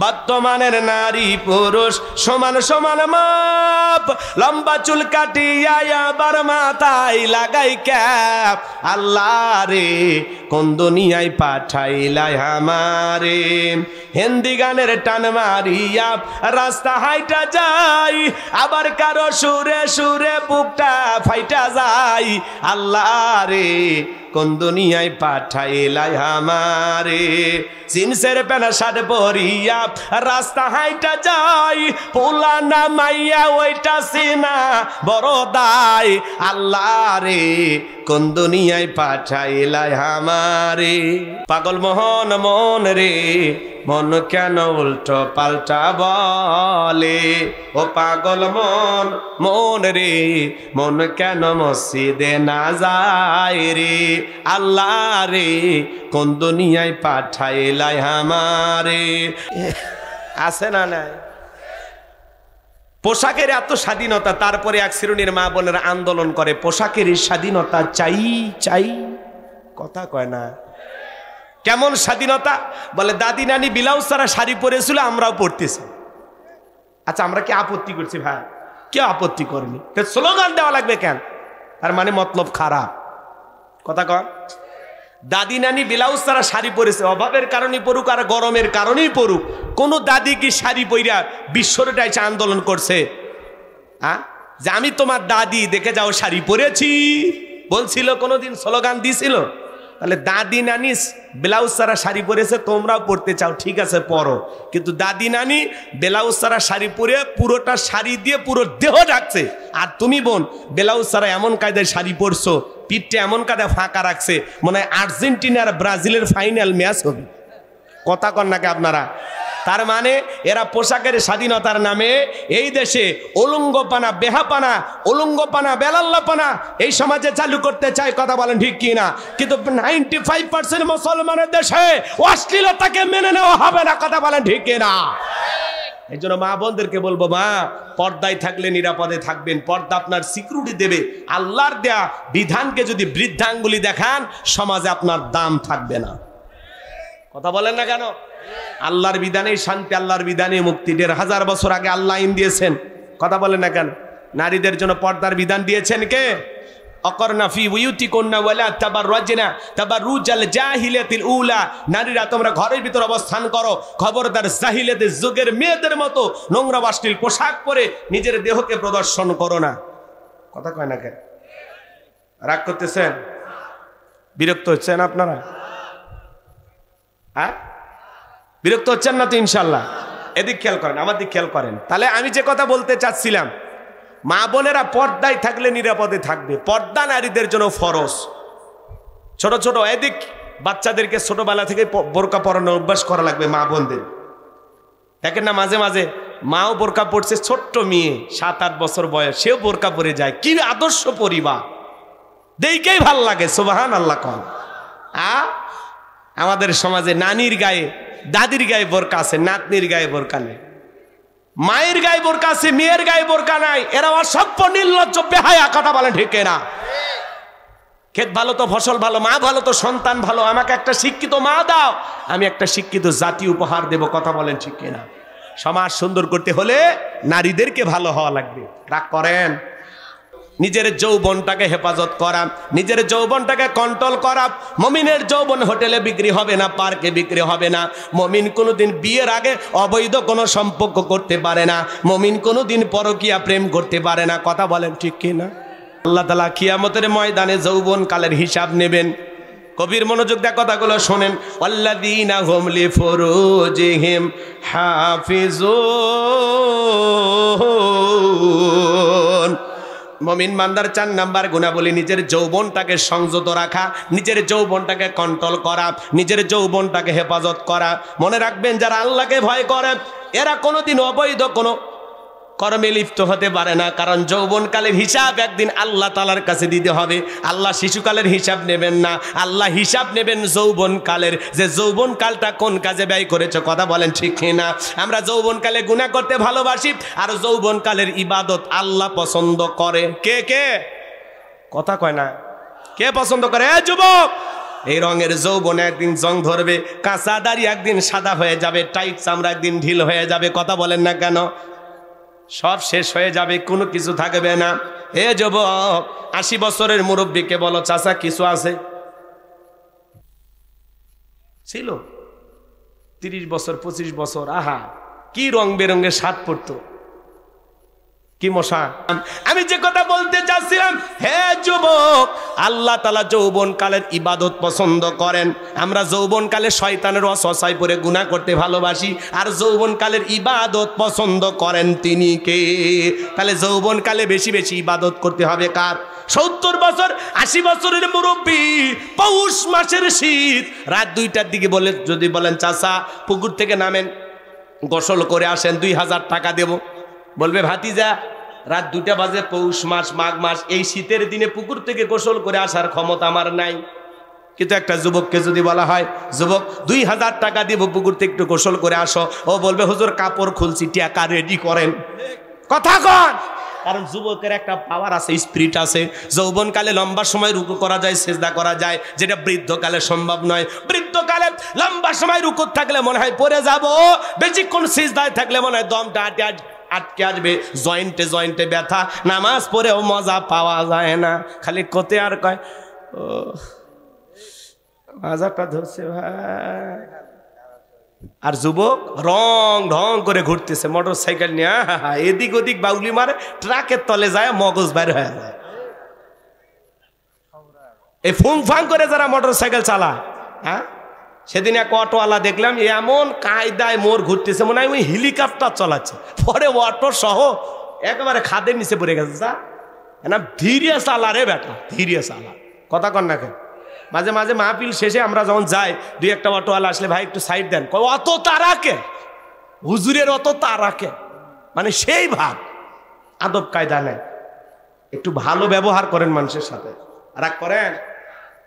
বর্তমানের নারী পুরুষ সমান সমান মাপ, লম্বা চুল কাটিয়া আবার মাথায় লাগাই ক্যাপ। আল্লাহ রে কোন দুনিয়ায় পাঠাইলাই আমারে, হিন্দি গানের টান মারিয়া রাস্তা হাইটা যাই, আবার কারো সুরে সুরে বুকটা ফাইটা যায়। আল্লাহ রে কোন দুনিয়ায় পাঠাইলাই আমারে, জিন্সের প্যান্ট শার্ট পরিয়া রাস্তা হাইটা যাই, পোলা না মাইয়া ওইটা সিনা বড় দায়। আল্লাহ রে কোন দুনিয়ায় পাঠাইলাই আমারে। পাগল মোহন মন রে মন কেন উল্টো পাল্টা বলে, ও পাগল মন মন রে মন কেন মসজিদে না যায় রে। আল্লাহ রে কোন দুনিয়ায় পাঠাইলাই আমারে। আছে না নাই? পোশাকের এত স্বাধীনতা, তারপরে এক শ্রেণীর মা বোনেরা আন্দোলন করে পোশাকের স্বাধীনতা চাই চাই। কথা কয় না। কেমন স্বাধীনতা? বলে দাদি নানি ব্লাউজ ছাড়া শাড়ি পরেছিল, আমরাও পরতেছি। আচ্ছা আমরা কি আপত্তি করছি ভাই? কেউ আপত্তি করেনি, স্লোগান দেওয়া লাগবে কেন? তার মানে মতলব খারাপ। কথা কয় দাদি নানি ব্লাউজ ছাড়া শাড়ি পরেছে, অভাবের কারণে পড়ুক আর গরমের কারণেই পড়ুক, কোন দাদি কি শাড়ি পইরা বিশ্বরটা এসে আন্দোলন করছে? যে আমি তোমার দাদি দেখে যাও শাড়ি পরেছি বলছিল? কোনোদিন স্লোগান দিছিল? তাহলে দাদি নানি ব্লাউজ ছাড়া শাড়ি পরেছে, তোমরাও পরতে চাও, ঠিক আছে পরো, কিন্তু দাদি নানি ব্লাউজ ছাড়া শাড়ি পরে পুরোটা শাড়ি দিয়ে পুরো দেহ ঢাকছে, আর তুমি বোন ব্লাউজ ছাড়া এমন কায়দায় শাড়ি পরছো, পিঠটা এমন কায়দায় ফাঁকা রাখছে, মনে হয় আর্জেন্টিনা আর ব্রাজিলের ফাইনাল ম্যাচ হবে। কথা কন নাকি আপনারা? তার মানে এরা পোশাকের স্বাধীনতার নামে এই দেশে উলঙ্গপানা, বেহাপানা, উলঙ্গপানা, বেলাল্লাপানা এই সমাজে চালু করতে চায়। কথা বলেন ঠিক কি না? কিন্তু 95% মুসলমানের দেশে অশ্লীলতাকে মেনে নেওয়া হবে না। কথা বলেন ঠিক কি না? এই জন্য মা বোনদেরকে বলবো, মা পর্দায় থাকলে নিরাপদে থাকবেন, পর্দা আপনার সিকিউরিটি দেবে। আল্লাহর দেয়া বিধানকে যদি বৃদ্ধাঙ্গুলি দেখান, সমাজে আপনার দাম থাকবে না। কথা বলেন না কেন? আল্লাহর বিধানে শান্তি, আল্লাহর বিধানে মুক্তি। 1500 বছর আগে আল্লাহ আইন দিয়েছেন। কথা বলেন না কেন? নারীদের জন্য পর্দার বিধান দিয়েছেন কে? অকরনা ফি বুয়ুতিকুন্না ওয়ালা তাবাররাজনা তাবাররুজাল জাহিলিয়াতিল উলা। নারীরা তোমরা ঘরের ভিতর অবস্থান করো, খবরদার জাহিলিয়াতের যুগের মেয়েদের মতো নোংরা অশ্লীল পোশাক পরে নিজের দেহকে প্রদর্শন করো না। কথা কয় না কেন? রাগ করতেছেন? বিরক্ত হচ্ছেন আপনারা? হ্যাঁ, বিরক্ত হচ্ছেন না তো? ইনশাল্লাহ। এদিক খেয়াল করেন, আমার দিক খেয়াল করেন। তাহলে আমি যে কথা বলতে চাচ্ছিলাম, মা বোনেরা পর্দায় থাকলে নিরাপদে থাকবে। পর্দা নারীদের জন্য ফরজ। ছোট ছোট এদিক বাচ্চাদেরকে ছোটবেলা থেকে বোরকা পরানোর অভ্যাস করা লাগবে মা বোনদের। দেখেন না মাঝে মাঝে মাও বোরকা পড়ছে, ছোট্ট মেয়ে 7-8 বছর বয়স, সেও বোরকা পরে যায়। কি আদর্শ পরিবার, দেখেই ভাল লাগে। সুবহানাল্লাহ কন। আমাদের সমাজে নানির গায়ে, দাদির গায়ে বোরকা আছে, নাতনির গায়ে বোরকা নেই। মায়ের গায়ে বোরকা আছে, মেয়ের গায়ে বোরকা নাই। এরা অসভ্য, নির্লজ্জ, বেহায়া। কথা বলেন ঠিক না? ক্ষেত ভালো তো ফসল ভালো, মা ভালো তো সন্তান ভালো। আমাকে একটা শিক্ষিত মা দাও, আমি একটা শিক্ষিত জাতি উপহার দেব। কথা বলেন ঠিক না? সমাজ সুন্দর করতে হলে নারীদেরকে ভালো হওয়া লাগবে। রাগ করেন? নিজের যৌবনটাকে হেফাজত করা, নিজের যৌবনটাকে কন্ট্রোল করা। মমিনের যৌবন হোটেলে বিক্রি হবে না, পার্কে বিক্রি হবে না। মমিন কোনোদিন বিয়ের আগে অবৈধ কোনো সম্পর্ক করতে পারে না। মমিন কোনোদিন পরকীয়া প্রেম করতে পারে না। কথা বলেন ঠিক কি না? আল্লাহ তাআলা কিয়ামতের ময়দানে যৌবন কালের হিসাব নেবেন। কবির মনোযোগ দিয়ে কথাগুলো শোনেন। ওয়াল্লাযীনা হুম লিফুরুজিহিম হাফিজুন। মুমিন বান্দার 4 নাম্বার গুণাবলী নিজের যৌবনটাকে সংযত রাখা, নিজের যৌবনটাকে কন্ট্রোল করা, নিজের যৌবনটাকে হেফাজত করা। মনে রাখবেন, যারা আল্লাহকে ভয় করে এরা কোনোদিন অবৈধ কোনো কর্মে লিপ্ত হতে পারে না। কারণ যৌবনকালের হিসাব একদিন আল্লাহ তাআলার কাছে দিতে হবে। আল্লাহ শিশুকালের হিসাব নেবেন না, আল্লাহ হিসাব নেবেন যৌবনকালের, যে যৌবনকালটা কোন কাজে ব্যয় করেছে। কথা বলেন ঠিক না? আমরা যৌবনকালে গুনাহ করতে ভালোবাসি, আর যৌবনকালের ইবাদত আল্লাহ পছন্দ করে। কে কে? কথা কয় না। কে পছন্দ করে? যুবক এই রঙের যৌবনে একদিন জং ধরবে, কাঁচা দাড়ি একদিন সাদা হয়ে যাবে, টাইট চামড়া একদিন ঢিল হয়ে যাবে। কথা বলেন না কেন? সব শেষ হয়ে যাবে, কোনো কিছু থাকবে না। এ যুবক, 80 বছরের মুরব্বীকে বলো চাচা কিছু আছে? ছিল 30 বছর 25 বছর, আহা কি রং বেরঙের শার্ট পরতো, কি মশা। আমি যে কথা বলতে চাচ্ছিলাম, হে যুবক, আল্লাহ তাআলা যৌবন কালের ইবাদত পছন্দ করেন। আমরা যৌবন কালে শয়তানের ওয়াসওয়াসায় পড়ে গুনাহ করতে ভালোবাসি, আর যৌবন কালের ইবাদত পছন্দ করেন তিনি কে? তাহলে যৌবন কালে বেশি বেশি ইবাদত করতে হবে কার? 70 বছর 80 বছরের মুরব্বী, পৌষ মাসের শীত, রাত 2টার দিকে বলে যদি বলেন চাচা পুকুর থেকে নামেন, গোসল করে আসেন, 2000 টাকা দেব, বলবে ভাতিজা রাত 2টা বাজে, পৌষ মাস মাঘ মাস, এই শীতের দিনে পুকুর থেকে গোসল করে আসার ক্ষমতা আমার নাই। কিন্তু একটা যুবককে যদি বলা হয় যুবক 2000 টাকা দিব, পুকুর থেকে একটু গোসল করে আসো, ও বলবে হুজুর কাপড় খুলছি, টাকা রেডি করেন। কথা কন। কারণ যুবকের একটা পাওয়ার আছে, স্পিরিট আছে। যৌবনকালে লম্বা সময় রুকু করা যায়, সিজদা করা যায়, যেটা বৃদ্ধকালে সম্ভব নয়। বৃদ্ধকালে লম্বা সময় রুকু থাকলে মনে হয় পড়ে যাব, বেশিক্ষণ সিজদায় থাকলে মনে হয় দমটা আটকে আসবে, জয়েন্টে জয়েন্টে ব্যথা, নামাজ পড়েও মজা পাওয়া যায় না, খালি কোতে আর কয় ও মাজাটা ধরছে ভাই। আর যুবক রং ঢং করে ঘুরতেছে মোটর সাইকেল নিয়ে, এদিক ওদিক বাউলি মারে, ট্রাকের তলে যায়, মগজ বাইর হয়ে যায়। এই ফুং ফাং করে যারা মোটর সাইকেল চালায়, হ্যাঁ, সেদিন এক অটোওয়ালা দেখলাম এমন কায়দায় মোর ঘুরতেছে, মনে হয় ওই হেলিকপ্টার চালাচ্ছে। পরে অটো সহ একেবারে খাদের নিচে পড়ে গেছে। যা না ধীরে চালা রে বেটা, ধীরে চালা। কথা কন না কেন? মাঝে মাঝে মাহফিল শেষে আমরা যখন যাই, 2-1টা অটোওয়ালা আসলে ভাই একটু সাইড দেন, অত তারাকে হুজুরের অত তারাকে, মানে সেই ভাব, আদব কায়দা নেই। একটু ভালো ব্যবহার করেন মানুষের সাথে, রাগ করেন।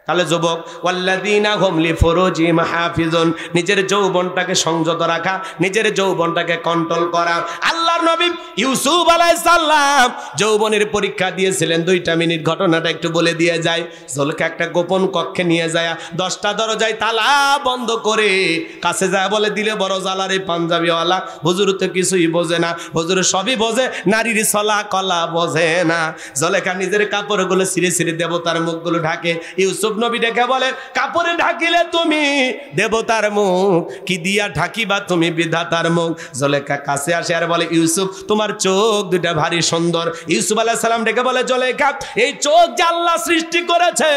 তাহলে যুবক, ওয়াল্লাযীনা হুম লিফুরুজিহিম হাফিজুন, নিজের যৌবনটাকে সংযত রাখা, নিজের যৌবনটাকে কন্ট্রোল করা। আল্লাহর নবী ইউসুফ আলাইহিস সালাম যৌবনের পরীক্ষা দিয়েছিলেন। 2টা মিনিট ঘটনাটা একটু বলে দিয়ে যায়। জুলেখা একটা গোপন কক্ষে নিয়ে যায়, 10টা দরজায় তালা বন্ধ করে কাছে যায়, বলে দিলে বড় জ্বালারে পাঞ্জাবিওয়ালা, হুজুর তো কিছুই বোঝে না, হুজুর সবই বোঝে, নারীর ছলা কলা বোঝে না। জুলেখা নিজের কাপড়গুলো ছিঁড়ে ছিঁড়ে দেবতার মুখগুলো ঢাকে। ইউসুফ নবী ডেকে বলে, কাপড়ে ঢাকিলে তুমি দেবতার মুখ, কি দিয়া ঢাকিবা তুমি বিধাতার মুখ। জুলেখা কাছে আসে আর বলে, ইউসুফ তোমার চোখ দুটা ভারী সুন্দর। ইউসুফ আলাইহিস সালাম ডেকে বলে, জুলেখা এই চোখ যে আল্লাহ সৃষ্টি করেছে,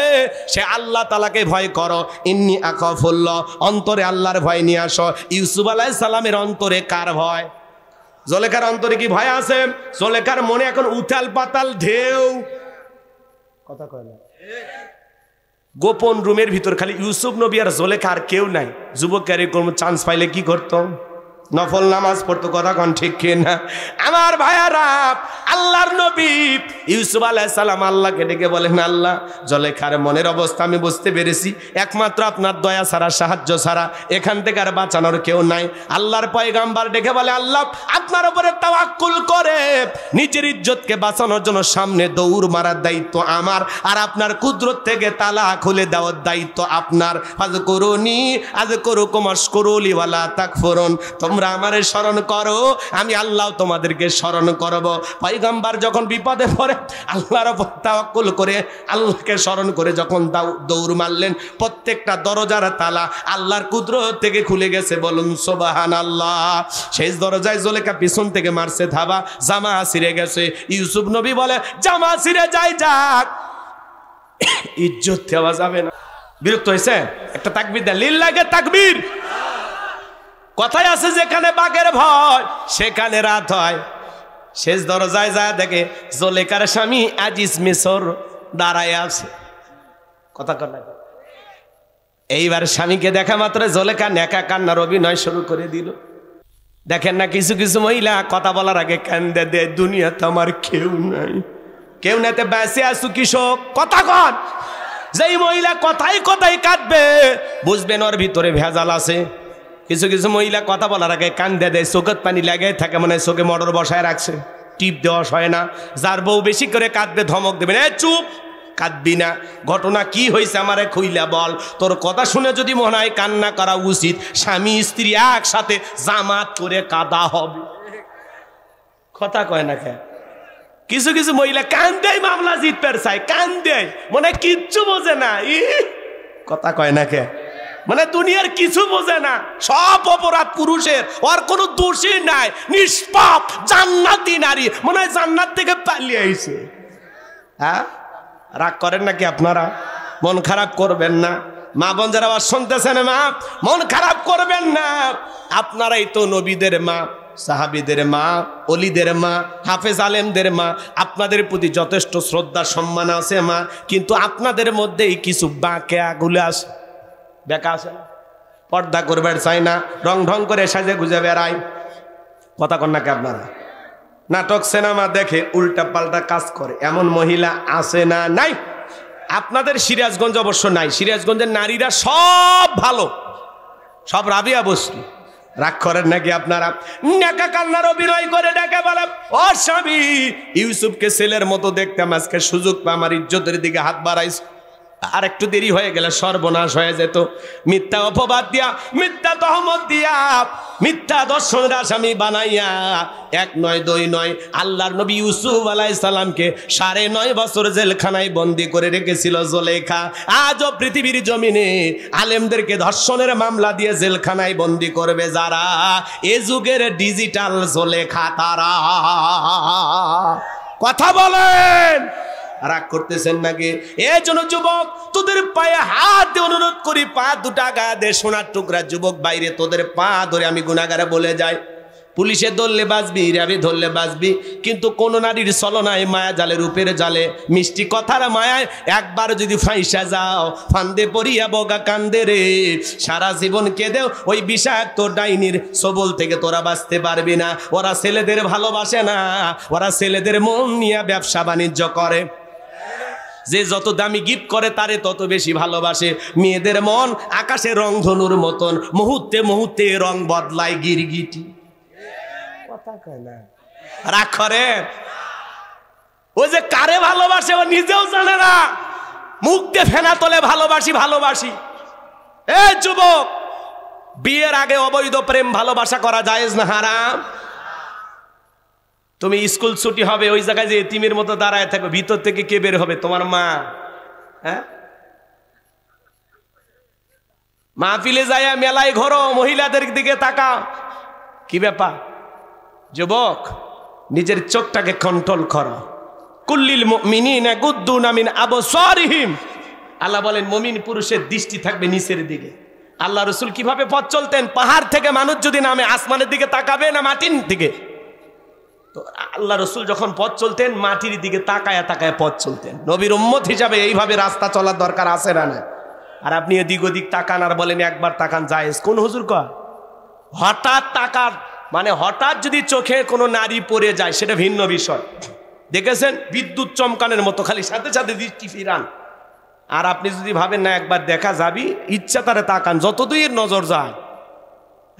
সে আল্লাহ তাআলাকে ভয় করো। ইন্নী আখাফুল্লাহ, অন্তরে আল্লাহর ভয় নিয়ে আসো। ইউসুফ আলাইহিস সালামের অন্তরে কার ভয়? জুলেখার অন্তরে কি ভয় আছে? জুলেখার মনে এখন উথাল পাতাল ঢেউ। কথা কয় না? গোপন রুমের ভিতর খালি ইউসুফ নবী আর জুলেখা, আর কেউ নাই। যুবকের এরকম চান্স পাইলে কি করতো? নফল নামাজ পড়তো। কথা কন ঠিক কিনা? আমার ভাইয়ারা, আল্লাহর নবী ইউসুফ আলাইহিস সালাম আল্লাহকে ডেকে বলেন, আল্লাহ জুলেখার মনের অবস্থা আমি বুঝতে পেরেছি, একমাত্র আপনার দয়া ছাড়া, সাহায্য ছাড়া এখান থেকে আর বাঁচানোর কেউ নাই। আল্লাহর পয়গাম্বার ডেকে বলে, আল্লাহ আপনার উপরে তাওয়াক্কুল করে নিজের ইজ্জতকে বাঁচানোর জন্য সামনে দৌড় মারার দায়িত্ব আমার, আর আপনার কুদরত থেকে তালা খুলে দেওয়ার দায়িত্ব আপনার। ফাযকুরুনি আযকুরুকুম ওয়াশকুরুলি ওয়ালা তাকফুরুন, তোমরা আমারে স্মরণ করো, আমি আল্লাহ তোমাদেরকে স্মরণ করব। পয়গম্বর যখন বিপদে পড়ে আল্লাহর উপর তাওয়াক্কুল করে, আল্লাহকে স্মরণ করে যখন দৌড় মারলেন, প্রত্যেকটা দরজার তালা আল্লাহর কুদরত থেকে খুলে গেছে। বলুন সুবহানাল্লাহ। শেষ দরজায় জুলেখা পিছন থেকে মারছে ধাবা, জামা ছিঁড়ে গেছে। ইউসুফ নবী বলে, জামা ছিঁড়ে যাই যাক, ইজ্জত দেওয়া যাবে না। বিরক্ত হয়েছে? একটা তাকবীর দেন, লিল্লাহে তাকবীর। কথায় আছে, যেখানে বাঘের ভয় সেখানে রাত হয়। শেষ দরজায় যায় দেখে জুলেখার স্বামী আজিজ মিশর দাঁড়ায় আছে। কথা কর না? এইবার স্বামীকে দেখা মাত্র জুলেখা নেকা কান্নার অভিনয় শুরু করে দিল। দেখেন না, কিছু কিছু মহিলা কথা বলার আগে কান্দে দে, দুনিয়াতে আমার কেউ নাই, কেউ নাতে বেঁচে আসু কৃষক। কথা কন। যেই মহিলা কথাই কথাই কাঁদবে, বুঝবেন ওর ভিতরে ভেজাল আছে। কিছু কিছু মহিলা কথা বলার আগে কান্দে দেয়, চোখের পানি লাগে থাকে, মানে চোখে মোটর বসায় রাখছে, টিপ দেওয়া হয় না। যার বউ বেশি করে কাঁদবে ধমক দেবেন, এ চুপ, কাঁদবি না, ঘটনা কি হয়েছে আমারে খুইলা বল। তোর কথা শুনে যদি মনে হয় কান্না করা উচিত, স্বামী স্ত্রী একসাথে জামাত করে কাঁদা হবে। কথা কয় না কে? কিছু কিছু মহিলা কান্দে মামলা জিততে চায়, কান্দে মনে কিচ্ছু বোঝে না। কথা কয় না কে? মানে দুনিয়ার কিছু বোঝে না, সব অপরাধ পুরুষের, ওর কোনো দোষই নাই, নিষ্পাপ জান্নাতি নারী, মনে হয় জান্নাত থেকে পালিয়ে আইছে। হ্যাঁ, রাগ করেন নাকি আপনারা? মন খারাপ করবেন না। মা বোন যারা আবার শুনতেছেন, মা মন খারাপ করবেন না। আপনারাই তো নবীদের মা, সাহাবীদের মা, অলিদের মা, হাফেজ আলেমদের মা। আপনাদের প্রতি যথেষ্ট শ্রদ্ধা সম্মান আছে মা, কিন্তু আপনাদের মধ্যেই কিছু বাঁকেগুলো আছে, বেকা আছে না, পর্দা করবার চাই না, রং ঢং করে সাজে গুজে বেড়ায়। কথা কন নাকি আপনারা? নাটক সিনেমা দেখে উল্টা পাল্টা কাজ করে, এমন মহিলা আছে না? নাই। আপনাদের সিরাজগঞ্জ অবশ্য নাই, সিরাজগঞ্জের নারীরা সব ভালো, সব রাবিয়া বসরি। রাগ করেন নাকি আপনারা? নেকা কান্নার অভিনয় করে ডেকে বলে, ও স্বামী, ইউসুফকে ছেলের মতো দেখতাম, আজকে সুযোগ পা আমার ইজ্জতের দিকে হাত বাড়াইছ, আর একটু দেরি হয়ে গেলে সর্বনাশ হয়ে যেত। মিথ্যা অপবাদ দিয়া, মিথ্যা তহমত দিয়া, মিথ্যা দর্শনের আসামি বানাইয়া, 1 নয় 2 নয়, আল্লাহর নবী ইউসুফ আলাইহিস সালামকে 9.5 বছর জেলখানায় বন্দী করে রেখেছিল জুলেখা। আজও পৃথিবীর জমিনে আলেমদেরকে ধর্ষণের মামলা দিয়ে জেলখানায় বন্দী করবে যারা, এ যুগের ডিজিটাল জুলেখা তারা। কথা বলেন, রাগ করতেছেন নাকি? এই জন্য যুবক, তোদের পায়ে হাত দিয়ে অনুরোধ করি, পা দুটা গা দে, সোনার টুকরা যুবক বাইরে, তোদের পা ধরে আমি গুনাহগারে বলে যাই। পুলিশে ধরলে বাঁচবি, র্যাবে ধরলে বাঁচবি, কিন্তু কোন নারীর ছলনায়, মায়া জালের উপের জালে, মিষ্টি কথার মায়ায় একবার যদি ফাঁসা যাও, ফান্দে পড়িয়া বগা কান্দে রে, সারা জীবন কেঁদেও ওই বিষাক্ত ডাইনির সবল থেকে তোরা বাঁচতে পারবি না। ওরা ছেলেদের ভালোবাসে না, ওরা ছেলেদের মন নিয়ে ব্যবসা বাণিজ্য করে। যে যত দামি গিফট করে তারে তত বেশি ভালোবাসে। মেয়েদের মন আকাশে রং ধনুর মতন, মুহূর্তে মুহূর্তে রং বদলায় গিরগিটি। কথা কয় না? রাগ করে? ও যে কারে ভালোবাসে ও নিজেও জানে না, মুখ দিয়ে ফেনা তোলে ভালোবাসি ভালোবাসি। এ যুবক, বিয়ের আগে অবৈধ প্রেম ভালোবাসা করা জায়েজ না হারাম? তুমি স্কুল ছুটি হবে, ওই জায়গায় যে এতিমের মতো দাঁড়ায় থাকবে, ভিতর থেকে কে বের হবে? তোমার মা। হ্যাঁ, মাহফিলে যায় মেলায় ঘোরো, মহিলাদের দিকে তাকাও, কি ব্যাপার? যুবক, নিজের চোখটাকে কন্ট্রোল করো। কুল্লিল মুমিনিনা গুদ্দুনা মিন আবসারিহিম, আল্লাহ বলেন মুমিন পুরুষের দৃষ্টি থাকবে নিচের দিকে। আল্লাহ রাসূল কিভাবে পথ চলতেন? পাহাড় থেকে মানুষ যদি নামে, আসমানের দিকে তাকাবে না মাটির দিকে? তো আল্লাহ রসুল যখন পথ চলতেন, মাটির দিকে তাকায় তাকায় পথ চলতেন। নবীর উম্মত হিসাবে এইভাবে রাস্তা চলার দরকার আছে না? আর আপনি এদিক ওদিক তাকান আর বলেন একবার তাকান জায়েজ। কোন হুজুর কয়? হঠাৎ তাকান মানে হঠাৎ যদি চোখে কোনো নারী পড়ে যায় সেটা ভিন্ন বিষয়। দেখেছেন, বিদ্যুৎ চমকানোর মতো খালি সাথে সাথে দৃষ্টি ফিরান। আর আপনি যদি ভাবেন না একবার দেখা যাবি, ইচ্ছা তারে তাকান, যতদূর নজর যায়।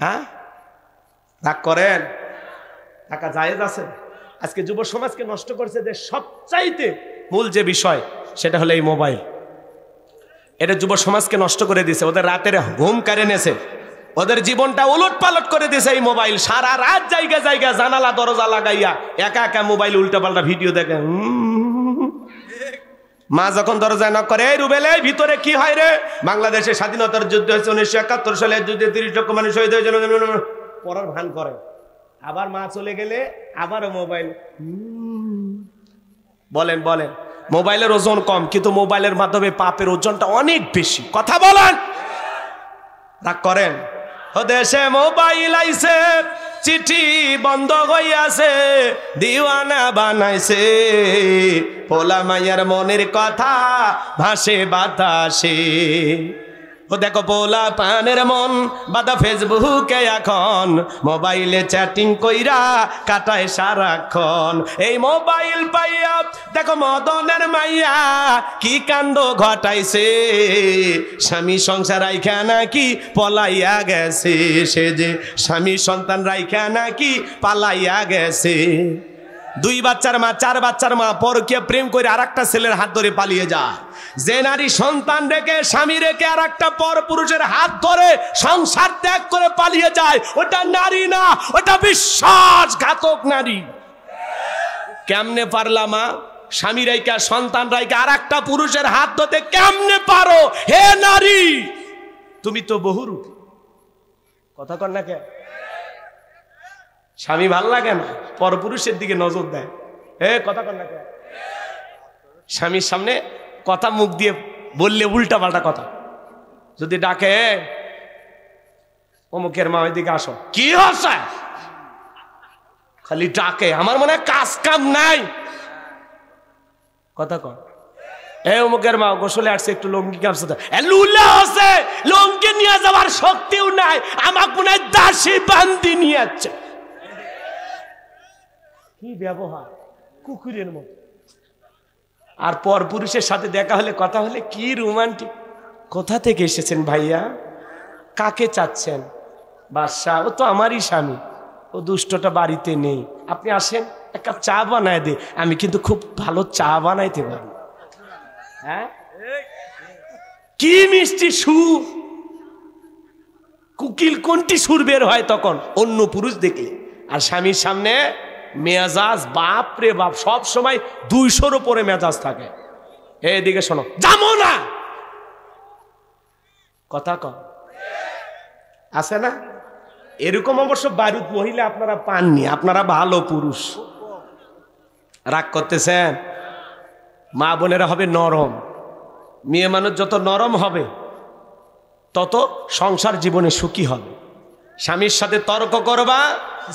হ্যাঁ, রাগ করেন? টাকা জায়েজ আছে। আজকে যুব সমাজকে নষ্ট করছে যে সবচাইতে মূল যে বিষয়, সেটা হলো এই মোবাইল। এটা যুব সমাজকে নষ্ট করে দিয়েছে, ওদের রাতের ঘুম কেড়ে নিয়েছে, ওদের জীবনটা উলট পালট করে দিয়েছে এই মোবাইল। সারা রাত জায়গা জায়গা জানালা দরজা লাগাইয়া একা একা মোবাইল উল্টা পাল্টা ভিডিও দেখে। মা যখন দরজায় নক করে, এই রুবেল, এই ভিতরে কি হয় রে? বাংলাদেশের স্বাধীনতার যুদ্ধ হয়েছে 1971 সালে, যুদ্ধে 30 লক্ষ মানুষ শহীদ হয়েছিল, পড়ার ভান করে। আবার মা চলে গেলে আবারও মোবাইল। বলেন বলেন, মোবাইলের ওজন কম, কিন্তু মোবাইলের মাধ্যমে পাপের ওজনটা অনেক বেশি। কথা বলেন, রাগ করেন? ও দেশে মোবাইল আইছে, চিঠি বন্ধ হইয়াছে, দিওয়ানা বানাইছে, পোলা মাইয়ার মনের কথা ভাসে বাতাসে। ও দেখো পোলা পানের মন বাদা ফেসবুকে এখন, মোবাইলে চ্যাটিং কইরা কাটায় সারাক্ষণ। এই মোবাইল পাইয়া দেখো মদনের মাইয়া কি কাণ্ড ঘটাইছে, স্বামী সংসার রাইখা নাকি পলাইয়া গেছে, সে যে স্বামী সন্তান রাইখা নাকি পালাইয়া গেছে। 2 বাচ্চার মা 4 বাচ্চার মা পরকীয়া প্রেম করে আরেকটা ছেলের হাত ধরে পালিয়ে যায়। যে নারী সন্তান রেখে স্বামী রেখে আরেকটা পর পুরুষের হাত ধরে সংসার ত্যাগ করে পালিয়ে যায়, ওটা নারী না, ওটা বিশ্বাসঘাতক নারী। কেমনে পারলা মা? স্বামী রাইকা সন্তান রাইকা আরেকটা পুরুষের হাত ধরতে কেমনে পারো? হে নারী, তুমি তো বহুরূপী। কথা কর না কে? স্বামী ভাল লাগে না, পরপুরুষের দিকে নজর দেয়। কথা কর না কে? স্বামীর সামনে কথা মুখ দিয়ে বললে উল্টা পাল্টা কথা, যদি ডাকে অমুকের মা ওইদিকে আসো, কি হচ্ছে? খালি ডাকে, আমার মনে হয় কাজ কাম নাই। কথা কর, অমুকের মা গোসলে আসছে, একটু লঙ্গি কামছে, লুলা হচ্ছে, লঙ্গি নিয়ে যাওয়ার শক্তিও নাই, আমার মনে হয় দাসী বান্দি নিয়ে যাচ্ছে। কি ব্যবহার, কুকুরের মতো। আর পর পুরুষের সাথে দেখা হলে কথা হলে কি রোমান্টিক। কোথা থেকে এসেছেন ভাইয়া? কাকে চাচ্ছেন? বাদশা, ও তো আমারই স্বামী, ও দুষ্টটা বাড়িতে নেই, আপনি আসেন, এক কাপ চা বানায় দে। আমি কিন্তু খুব ভালো চা বানাইতে পারি। হ্যাঁ, কি মিষ্টি সুর। কুকিল কোনটি সুর বের হয় তখন অন্য পুরুষ দেখলে। আর স্বামীর সামনে মেজাজ বাপ রে বাপ, সব সময় 200-র উপরে মেজাজ থাকে। এদিকে শোনো, যাবো না, কথা কম আছে না? এরকম অবশ্য বারুদ মহিলা আপনারা পাননি, আপনারা ভালো পুরুষ। রাগ করতেছেন? মা বোনেরা হবে নরম। মেয়ে মানুষ যত নরম হবে তত সংসার জীবনে সুখী হবে। স্বামীর সাথে তর্ক করবা,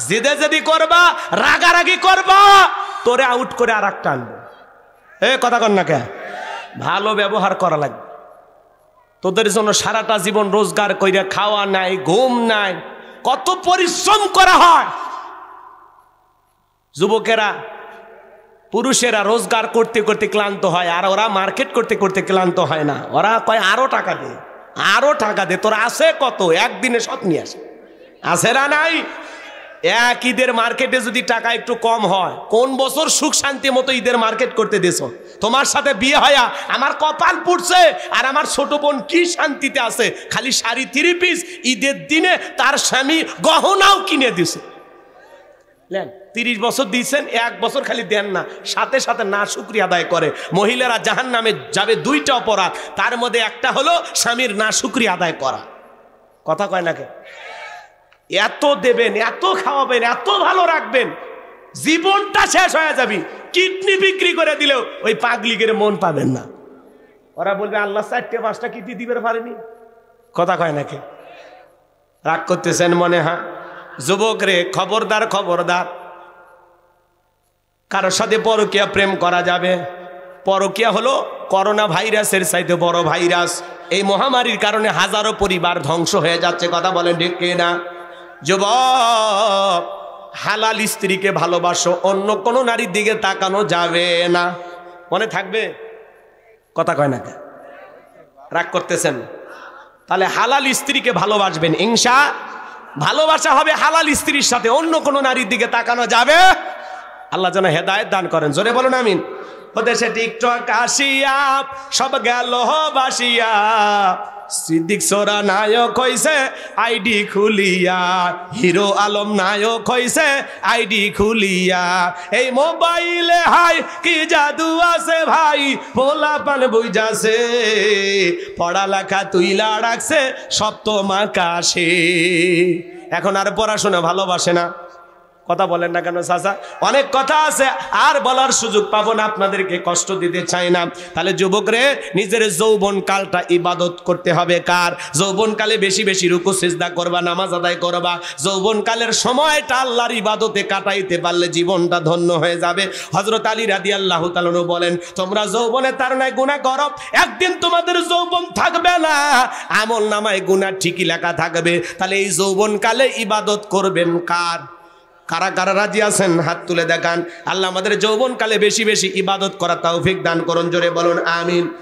জেদি করবা, রাগারাগি করবা, তোরে আউট করে আর একটা আনবে। কথা কর না কে? ভালো ব্যবহার করা লাগবে। তোদের জন্য সারাটা জীবন রোজগার কইরা খাওয়া নাই, ঘুম নাই, কত পরিশ্রম করা হয়। যুবকেরা পুরুষেরা রোজগার করতে করতে ক্লান্ত হয়, আর ওরা মার্কেট করতে করতে ক্লান্ত হয় না। ওরা কয় আরো টাকা দে, আরো টাকা দে। তোর আছে কত? একদিনে সব নিয়ে আসে। আছে না নাই? এক ঈদের মার্কেটে যদি টাকা একটু কম হয়, কোন বছর সুখ শান্তি মতো ঈদের মার্কেট করতে দিছ? তোমার সাথে বিয়ে হয়া আমার কপাল পুড়ছে, আর আমার ছোট বোন কি শান্তিতে আছে, খালি শাড়ি 3 পিস ঈদের দিনে তার স্বামী গহনাও কিনে দিছে। 30 বছর দিয়েছেন, 1 বছর খালি দেন না, সাথে সাথে না শুকরিয়া আদায় করে। মহিলারা জাহান্নামে যাবে 2টা অপরাধ, তার মধ্যে একটা হলো স্বামীর না শুকরিয়া আদায় করা। কথা কয় না কে? এত দেবেন, এত খাওয়াবেন, এত ভালো রাখবেন, জীবনটা শেষ হয়ে যাবে। কিডনি বিক্রি করে দিলেও ওই পাগলিগের মন পাবেন না। ওরা বলবে আল্লাহ 4-5টা কিডনি দিবে পারেনি। কথা কয় না কে? রাগ করতেছেন মনে হয়? যুবক রে, খবরদার খবরদার, কারোর সাথে পরকীয়া প্রেম করা যাবে। পরকীয়া হলো করোনা ভাইরাসের চাইতে বড় ভাইরাস। এই মহামারীর কারণে হাজারো পরিবার ধ্বংস হয়ে যাচ্ছে। কথা বলেন ঠিক না? যুবক, হালাল স্ত্রীকে ভালোবাসো, অন্য কোনো নারীর দিকে তাকানো যাবে না। মনে থাকবে? কথা কয় না? রাগ করতেছেন? তাহলে হালাল স্ত্রীকে ভালোবাসবেন, ইনশা ভালোবাসা হবে হালাল স্ত্রীর সাথে, অন্য কোনো নারীর দিকে তাকানো যাবে। আল্লাহ যেন হেদায়েত দান করেন। জোরে বলুন আমিন। ওদেশে টিকটক আসিয়া সব গেল বাসিয়া, সিদ্দিক সোরা নায়ক হইছে আইডি খুলিয়া, হিরো আলম নায়ক হইছে আইডি খুলিয়া। এই মোবাইলে হাই কি জাদু আছে ভাই, পোলা পান বুঝাছে, পড়ালেখা তুইলা রাখছে সপ্তম আকাশে। এখন আর পড়াশোনা ভালোবাসে না। কথা বলেন না কেন চাচা? অনেক কথা আছে, আর বলার সুযোগ পাবো না, আপনাদেরকে কষ্ট দিতে চাই না। তাহলে যুবক রে, নিজের যৌবন কালটা ইবাদত করতে হবে। কার? যৌবন কালে বেশি বেশি রুকু সিজদা করবা, নামাজ আদায় করবা। যৌবন কালের সময়টা আল্লাহর ইবাদতে কাটাইতে পারলে জীবনটা ধন্য হয়ে যাবে। হযরত আলী রাদিয়াল্লাহু তাআলা বলেন, তোমরা যৌবনে তার নাই গুনাহ করো, একদিন তোমাদের যৌবন থাকবে না, আমল নামায় গুনাহ ঠিকই লেখা থাকবে। তাহলে এই যৌবন কালে ইবাদত করবেন কার? কারা কারা রাজি আছেন? হাত তুলে দেখান। আল্লাহ আমাদের যৌবন কালে বেশি বেশি ইবাদত করা তৌফিক দান করুন। জোরে বলুন আমিন।